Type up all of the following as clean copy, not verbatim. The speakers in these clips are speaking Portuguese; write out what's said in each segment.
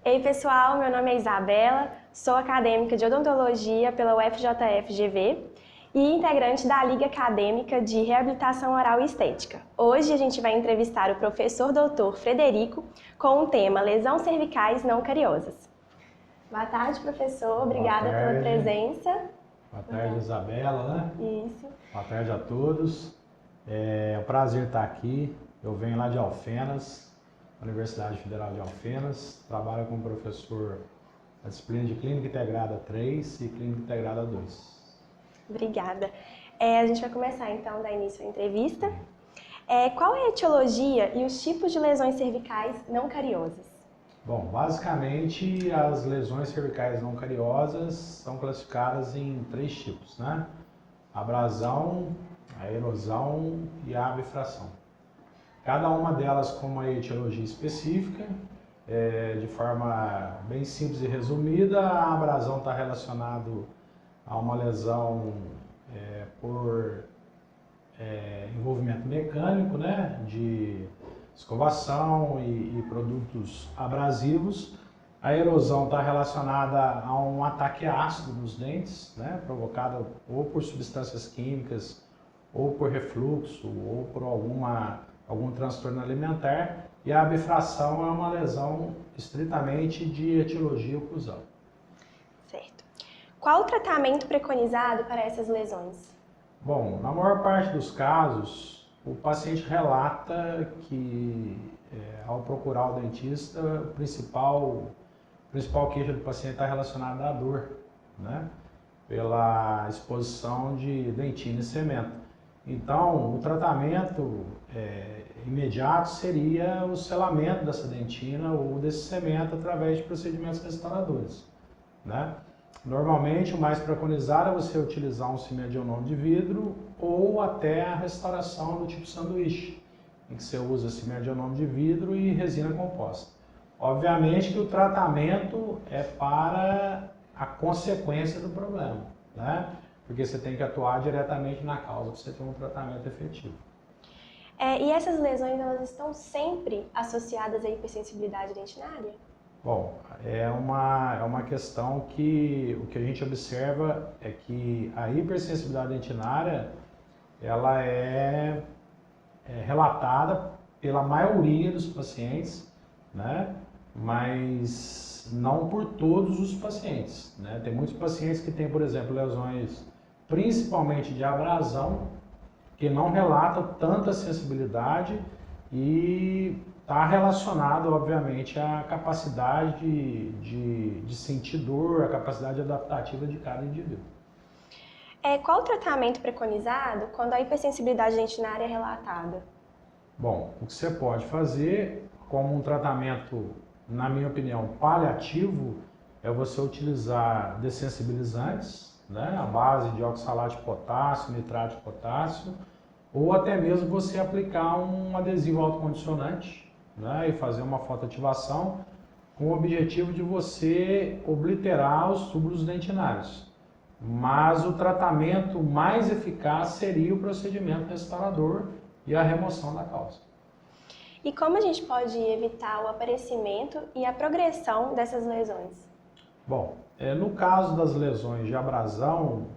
Ei pessoal, meu nome é Isabela, sou acadêmica de odontologia pela UFJF-GV e integrante da Liga Acadêmica de Reabilitação Oral e Estética. Hoje a gente vai entrevistar o professor Dr. Frederico com o tema lesão cervicais não cariosas. Boa tarde, professor, obrigada pela presença. Boa tarde, Isabela, né? Isso. Boa tarde a todos. É um prazer estar aqui. Eu venho lá de Alfenas, Universidade Federal de Alfenas, trabalho como professor da disciplina de Clínica Integrada 3 e Clínica Integrada 2. Obrigada. A gente vai começar então, dar início à entrevista. Qual é a etiologia e os tipos de lesões cervicais não cariosas? Bom, basicamente as lesões cervicais não cariosas são classificadas em 3 tipos, né? A abrasão, a erosão e a bifração. Cada uma delas com uma etiologia específica, de forma bem simples e resumida. A abrasão está relacionado a uma lesão por envolvimento mecânico, né, de escovação e produtos abrasivos. A erosão está relacionada a um ataque ácido nos dentes, né, provocado ou por substâncias químicas, ou por refluxo, ou por algum transtorno alimentar. E a bifração é uma lesão estritamente de etiologia oclusal. Certo. Qual o tratamento preconizado para essas lesões? Bom, na maior parte dos casos, o paciente relata que ao procurar o dentista, a principal queixa do paciente está relacionada à dor, né? Pela exposição de dentina e cemento. Então, o tratamento imediato seria o selamento dessa dentina ou desse cemento através de procedimentos restauradores, né? Normalmente, o mais preconizado é você utilizar um cimento de ionômero de vidro ou até a restauração do tipo sanduíche, em que você usa cimento de ionômero de vidro e resina composta. Obviamente que o tratamento é para a consequência do problema, né? Porque você tem que atuar diretamente na causa para você ter um tratamento efetivo. E essas lesões, elas estão sempre associadas à hipersensibilidade dentinária? Bom, é uma questão que o que a gente observa é que a hipersensibilidade dentinária, ela é relatada pela maioria dos pacientes, né? Mas não por todos os pacientes, né? Tem muitos pacientes que têm, por exemplo, lesões principalmente de abrasão, que não relatam tanta sensibilidade e está relacionado, obviamente, à capacidade de sentir dor, a capacidade adaptativa de cada indivíduo. Qual o tratamento preconizado quando a hipersensibilidade dentinária é relatada? Bom, o que você pode fazer como um tratamento, na minha opinião, paliativo, é você utilizar dessensibilizantes, né, à base de oxalato de potássio, nitrato de potássio, ou até mesmo você aplicar um adesivo autocondicionante, né, e fazer uma fotoativação com o objetivo de você obliterar os túbulos dentinários. Mas o tratamento mais eficaz seria o procedimento restaurador e a remoção da causa. E como a gente pode evitar o aparecimento e a progressão dessas lesões? Bom, no caso das lesões de abrasão,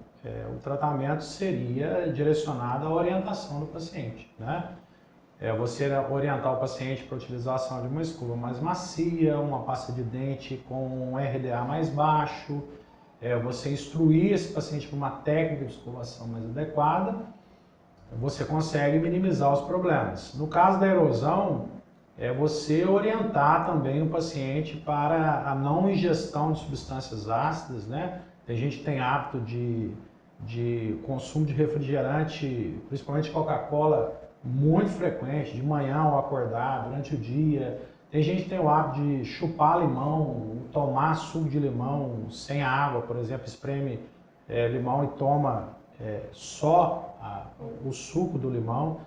o tratamento seria direcionado à orientação do paciente, né? Você orientar o paciente para a utilização de uma escova mais macia, uma pasta de dente com um RDA mais baixo, você instruir esse paciente para uma técnica de escovação mais adequada, você consegue minimizar os problemas. No caso da erosão, você orientar também o paciente para a não ingestão de substâncias ácidas, né? A gente tem hábito de consumo de refrigerante, principalmente Coca-Cola, muito frequente, de manhã ao acordar, durante o dia. Tem gente que tem o hábito de chupar limão, tomar suco de limão sem água, por exemplo, espreme limão e toma só o suco do limão.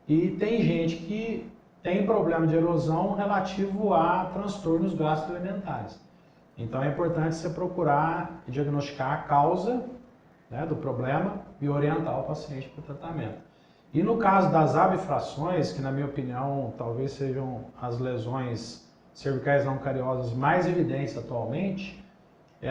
E tem gente que tem problema de erosão relativo a transtornos gastroalimentares. Então é importante você procurar diagnosticar a causa, né, do problema e orientar o paciente para o tratamento. E no caso das abifrações, que na minha opinião talvez sejam as lesões cervicais não cariosas mais evidentes atualmente,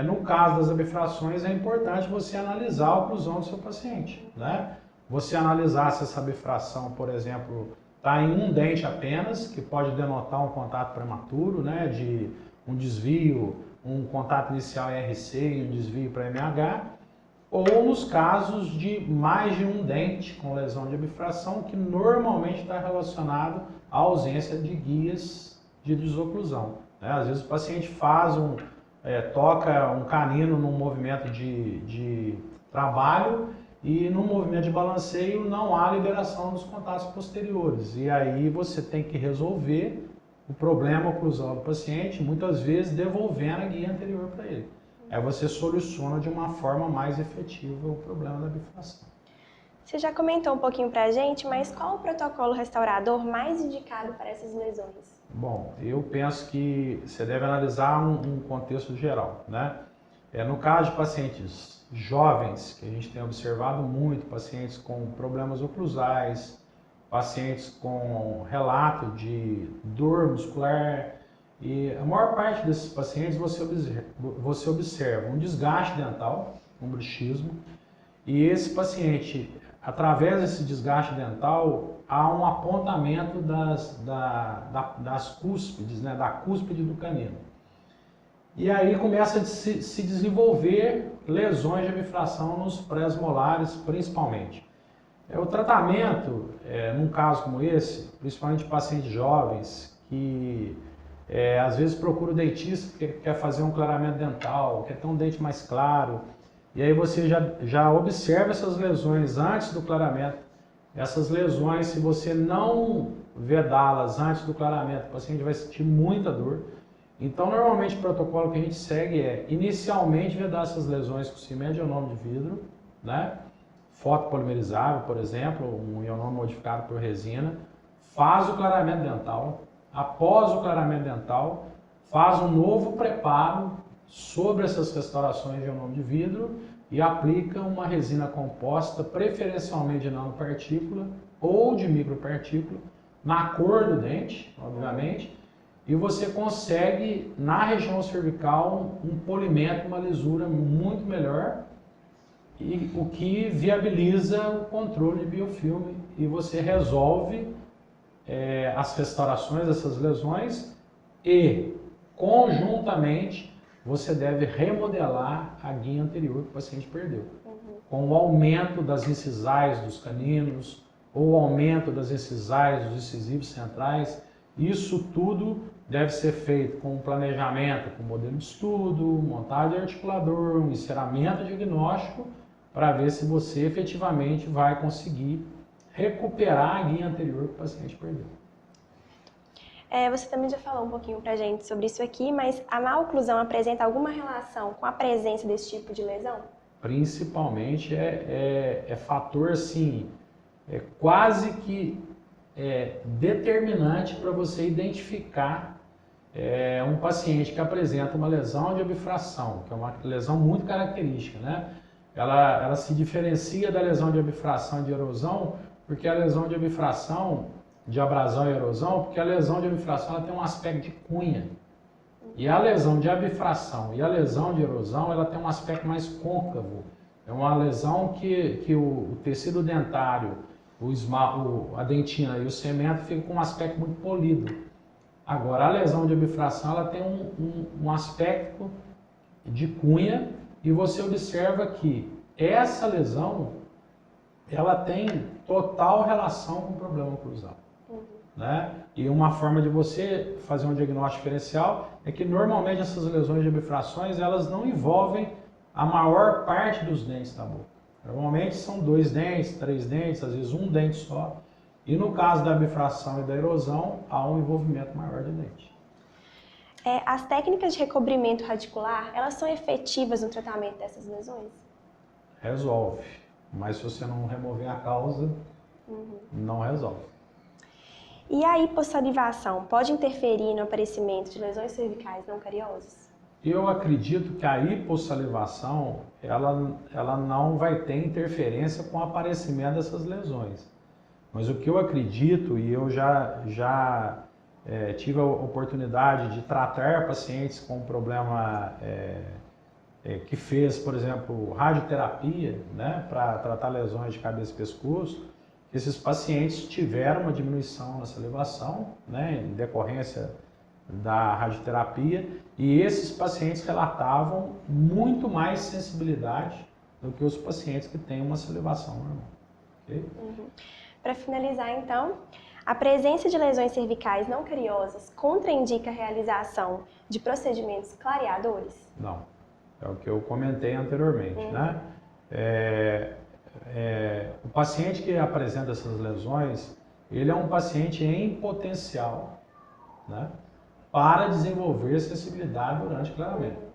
no caso das bifrações é importante você analisar a oclusão do seu paciente, né? Você analisar se essa bifração, por exemplo, está em um dente apenas, que pode denotar um contato prematuro, né? De um desvio, um contato inicial em RC e um desvio para MH, ou nos casos de mais de um dente com lesão de bifração, que normalmente está relacionado à ausência de guias de desoclusão, né? Às vezes o paciente toca um canino num movimento de trabalho e no movimento de balanceio não há liberação dos contatos posteriores. E aí você tem que resolver o problema oclusal do paciente, muitas vezes devolvendo a guia anterior para ele. Aí você soluciona de uma forma mais efetiva o problema da bifração. Você já comentou um pouquinho para a gente, mas qual o protocolo restaurador mais indicado para essas lesões? Bom, eu penso que você deve analisar um contexto geral, né? No caso de pacientes jovens, que a gente tem observado muito, pacientes com problemas oclusais, pacientes com relato de dor muscular, e a maior parte desses pacientes você observa um desgaste dental, um bruxismo, e esse paciente, através desse desgaste dental, há um apontamento das cúspides, né, da cúspide do canino. E aí começa a se desenvolver lesões de bifração nos pré-molares, principalmente. O tratamento, num caso como esse, principalmente pacientes jovens, que às vezes procura o dentista porque quer fazer um clareamento dental, quer ter um dente mais claro, e aí você já observa essas lesões antes do clareamento. Essas lesões, se você não vedá-las antes do clareamento, o paciente vai sentir muita dor. Então, normalmente o protocolo que a gente segue é, inicialmente, vedar essas lesões com cimento de ionômero de vidro, né? Fotopolimerizável, por exemplo, um ionômero modificado por resina, faz o clareamento dental. Após o clareamento dental, faz um novo preparo sobre essas restaurações de ionômero de vidro e aplica uma resina composta, preferencialmente de nanopartícula ou de micropartícula, na cor do dente, obviamente, e você consegue, na região cervical, um polimento, uma lisura muito melhor, e o que viabiliza o controle de biofilme, e você resolve as restaurações dessas lesões e, conjuntamente, você deve remodelar a guia anterior que o paciente perdeu. Com o aumento das incisais dos caninos, ou o aumento das incisais dos incisivos centrais, isso tudo deve ser feito com um planejamento, com modelo de estudo, montagem de articulador, um enceramento diagnóstico, para ver se você efetivamente vai conseguir recuperar a guia anterior que o paciente perdeu. Você também já falou um pouquinho pra gente sobre isso aqui, mas a má oclusão apresenta alguma relação com a presença desse tipo de lesão? Principalmente é fator assim, quase que determinante para você identificar um paciente que apresenta uma lesão de bifração, que é uma lesão muito característica, né? Ela se diferencia da lesão de bifração e de erosão, porque a lesão de bifração, de abrasão e erosão, porque a lesão de bifração ela tem um aspecto de cunha. E a lesão de abifração e a lesão de erosão, ela tem um aspecto mais côncavo. É uma lesão que o tecido dentário, a dentina e o cemento ficam com um aspecto muito polido. Agora, a lesão de abifração, ela tem um aspecto de cunha, e você observa que essa lesão, ela tem total relação com o problema oclusal. Né? E uma forma de você fazer um diagnóstico diferencial é que normalmente essas lesões de bifrações, elas não envolvem a maior parte dos dentes da boca. Normalmente são 2 dentes, 3 dentes, às vezes um dente só. E no caso da bifração e da erosão, há um envolvimento maior de dente. As técnicas de recobrimento radicular, elas são efetivas no tratamento dessas lesões? Resolve, mas se você não remover a causa, não resolve. E a hipossalivação pode interferir no aparecimento de lesões cervicais não cariosas? Eu acredito que a hipossalivação, ela não vai ter interferência com o aparecimento dessas lesões. Mas o que eu acredito, e eu já tive a oportunidade de tratar pacientes com problema que fez, por exemplo, radioterapia, né, para tratar lesões de cabeça e pescoço. Esses pacientes tiveram uma diminuição na salivação, né, em decorrência da radioterapia, e esses pacientes relatavam muito mais sensibilidade do que os pacientes que têm uma salivação normal. Okay? Para finalizar, então, a presença de lesões cervicais não cariosas contraindica a realização de procedimentos clareadores? Não, é o que eu comentei anteriormente, né? O paciente que apresenta essas lesões, ele é um paciente em potencial, né, para desenvolver sensibilidade durante o clareamento.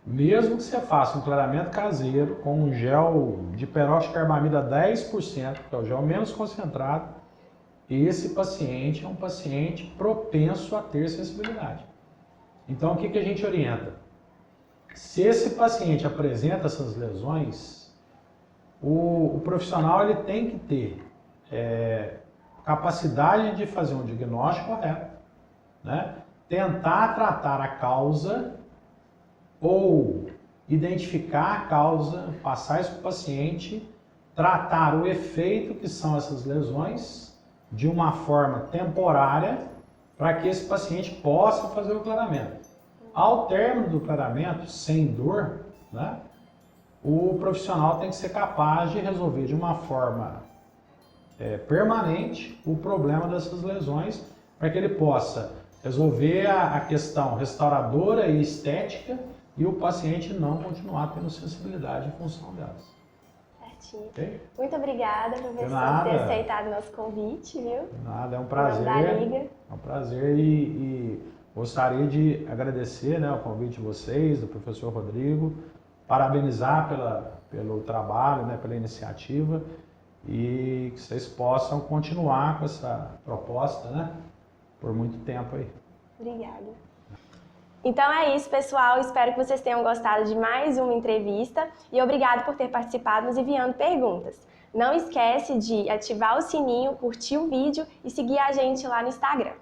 Mesmo que você faça um clareamento caseiro com um gel de peróxido de carbamida 10%, que é o gel menos concentrado, esse paciente é um paciente propenso a ter sensibilidade. Então, o que a gente orienta? Se esse paciente apresenta essas lesões, o profissional ele tem que ter capacidade de fazer um diagnóstico correto, né? Tentar tratar a causa ou identificar a causa, passar isso para o paciente, tratar o efeito que são essas lesões de uma forma temporária para que esse paciente possa fazer o clareamento. Ao término do clareamento, sem dor, né, o profissional tem que ser capaz de resolver de uma forma permanente o problema dessas lesões para que ele possa resolver a questão restauradora e estética e o paciente não continuar tendo sensibilidade em função delas. Certinho. Okay? Muito obrigada, professor, por ter aceitado o nosso convite, viu? Nada, é um prazer. Da Liga. É um prazer e gostaria de agradecer, né, o convite de vocês, do professor Rodrigo, parabenizar pelo trabalho, né, pela iniciativa e que vocês possam continuar com essa proposta, né, por muito tempo aí. Obrigada. Então é isso, pessoal. Espero que vocês tenham gostado de mais uma entrevista e obrigado por ter participado nos enviando perguntas. Não esquece de ativar o sininho, curtir o vídeo e seguir a gente lá no Instagram.